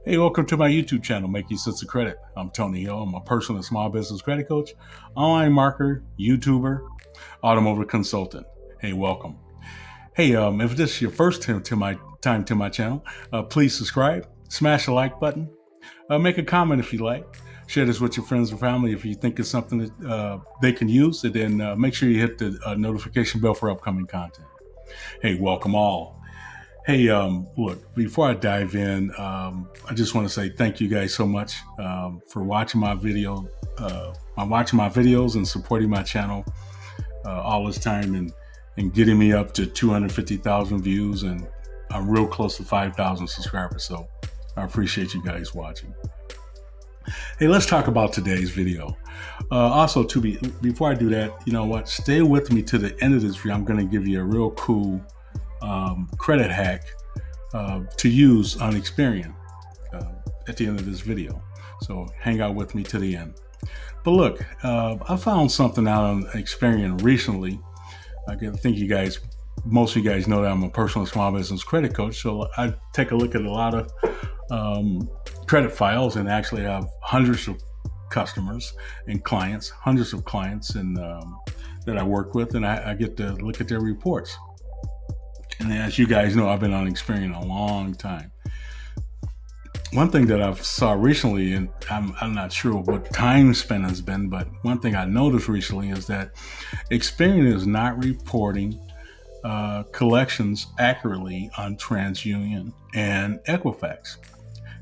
Hey, welcome to my YouTube channel, Making Sense of Credit. I'm Tony Hill. I'm a personal and small business credit coach, online marketer, YouTuber, automotive consultant. Hey, welcome. Hey, if this is your first time to my channel, please subscribe, smash the like button, make a comment if you like, share this with your friends and family if you think it's something that they can use, and then make sure you hit the notification bell for upcoming content. Hey, welcome all. Hey, look, before I dive in, I just want to say thank you guys so much for watching my watching my videos and supporting my channel all this time and getting me up to 250,000 views. And I'm real close to 5,000 subscribers. So I appreciate you guys watching. Hey, let's talk about today's video. Also, before I do that, you know what? Stay with me to the end of this video. I'm going to give you a real cool credit hack to use on Experian at the end of this video. So hang out with me to the end. But look, I found something out on Experian recently. I think most of you guys know that I'm a personal small business credit coach. So I take a look at a lot of credit files and actually have hundreds of customers and clients, hundreds of clients and that I work with, and I get to look at their reports. And as you guys know, I've been on Experian a long time. One thing that I've saw recently, and I'm not sure what time span has been, but one thing I noticed recently is that Experian is not reporting collections accurately on Transunion and Equifax.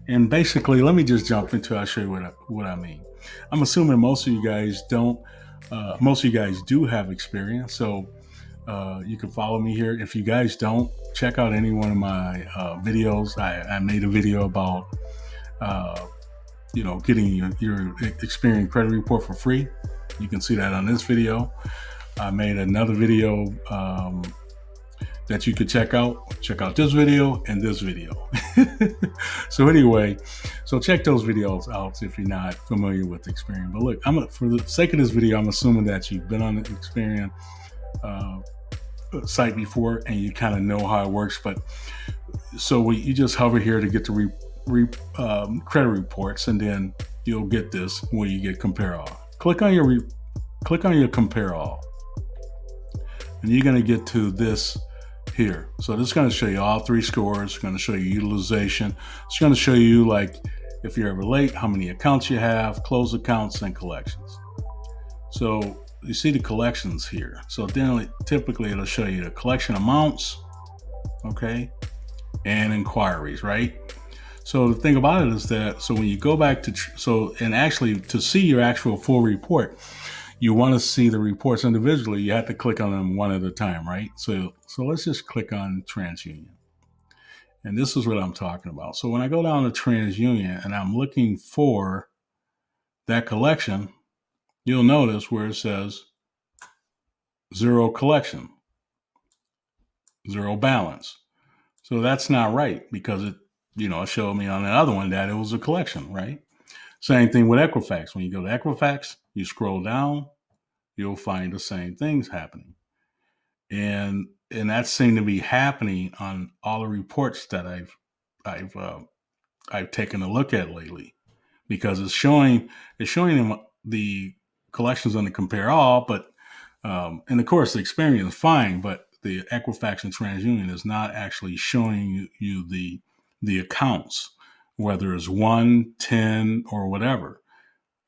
And basically, let me just jump into it. I'll show you what I mean. I'm assuming most of you guys don't. Most of you guys do have Experian, so you can follow me here. If you guys don't, check out any one of my videos. I made a video about getting your Experian credit report for free. You can see that on this video. I made another video that you could check out. Check out this video and this video. So anyway, so check those videos out if you're not familiar with Experian. But look, for the sake of this video, I'm assuming that you've been on the Experian site before and you kind of know how it works. But so you just hover here to get the credit reports, and then you'll get this where you get compare all. Click on your compare all, and you're going to get to this here. So this is going to show you all three scores. It's going to show you utilization. It's going to show you, like, if you're ever late, how many accounts you have, closed accounts, and collections. So you see the collections here. So then typically it'll show you the collection amounts, okay, and inquiries, right? So the thing about it is that, so when you go back to, and actually to see your actual full report, you want to see the reports individually, you have to click on them one at a time, right? So let's just click on TransUnion. And this is what I'm talking about. So when I go down to TransUnion and I'm looking for that collection, you'll notice where it says zero collection, zero balance. So that's not right, because it showed me on the other one that it was a collection, right? Same thing with Equifax. When you go to Equifax, you scroll down, you'll find the same things happening. And that seemed to be happening on all the reports that I've taken a look at lately, because it's showing them the collections on the compare all, but and of course the Experian is fine, but the Equifax and TransUnion is not actually showing you the accounts, whether it's 1, 10, or whatever.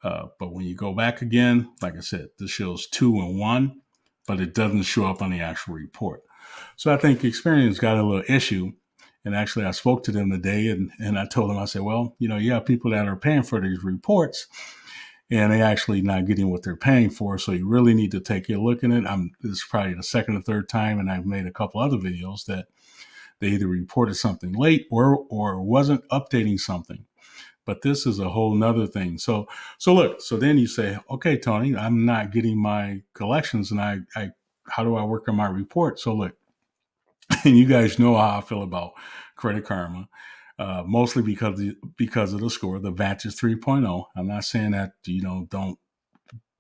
But when you go back again, like I said, this shows 2 and 1, but it doesn't show up on the actual report. So I think Experian's got a little issue. And actually, I spoke to them today, and I told them, I said, well, you have people that are paying for these reports, and they actually not getting what they're paying for. So you really need to take a look at it. This is probably the second or third time, and I've made a couple other videos that they either reported something late or wasn't updating something. But this is a whole nother thing. So look, so then you say, okay, Tony, I'm not getting my collections, and I how do I work on my report? So look, and you guys know how I feel about Credit Karma, mostly because of the score. The VATCH is 3.0. I'm not saying that don't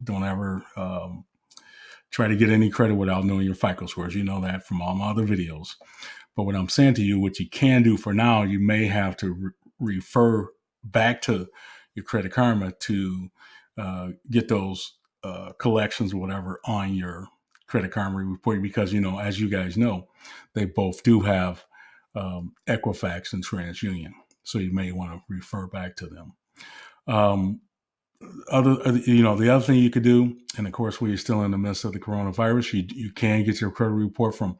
ever try to get any credit without knowing your FICO scores. You know that from all my other videos. But what I'm saying to you, what you can do for now, you may have to refer back to your Credit Karma to get those collections or whatever on your Credit Karma report, because, as you guys know, they both do have Equifax and TransUnion. So you may want to refer back to them. The other thing you could do, and of course, we're still in the midst of the coronavirus, you can get your credit report from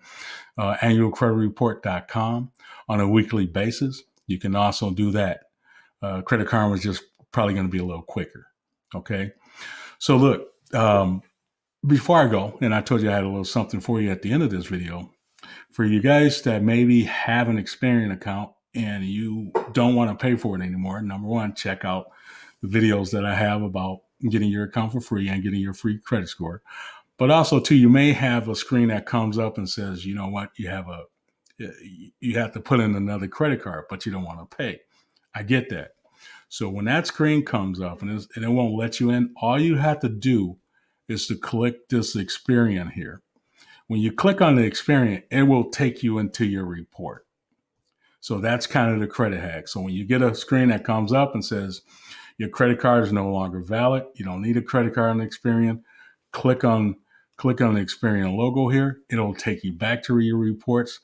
annualcreditreport.com on a weekly basis. You can also do that. Credit Karma is just probably going to be a little quicker. Okay. So look, before I go, and I told you I had a little something for you at the end of this video, for you guys that maybe have an Experian account and you don't want to pay for it anymore. Number one, check out the videos that I have about getting your account for free and getting your free credit score. But also, too, you may have a screen that comes up and says, you know what, you have to put in another credit card, but you don't want to pay. I get that. So when that screen comes up and it won't let you in, all you have to do is to click this Experian here. When you click on the Experian, it will take you into your report. So that's kind of the credit hack. So when you get a screen that comes up and says your credit card is no longer valid, you don't need a credit card on Experian, click on the Experian logo here. It'll take you back to your reports.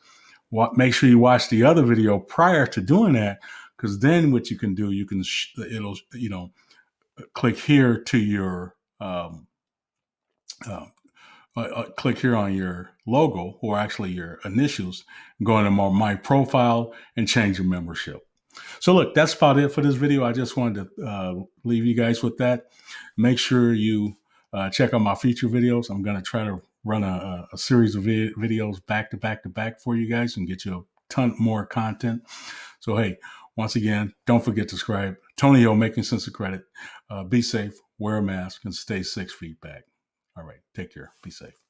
Make sure you watch the other video prior to doing that, because then what you can do, it'll click here to your click here on your logo, or actually your initials, go into my profile and change your membership. So look, that's about it for this video. I just wanted to leave you guys with that. Make sure you check out my future videos. I'm going to try to run a series of videos back to back for you guys and get you a ton more content. So, hey, once again, don't forget to subscribe. Tony Hill, Making Sense of Credit. Be safe, wear a mask, and stay 6 feet back. All right, take care. Be safe.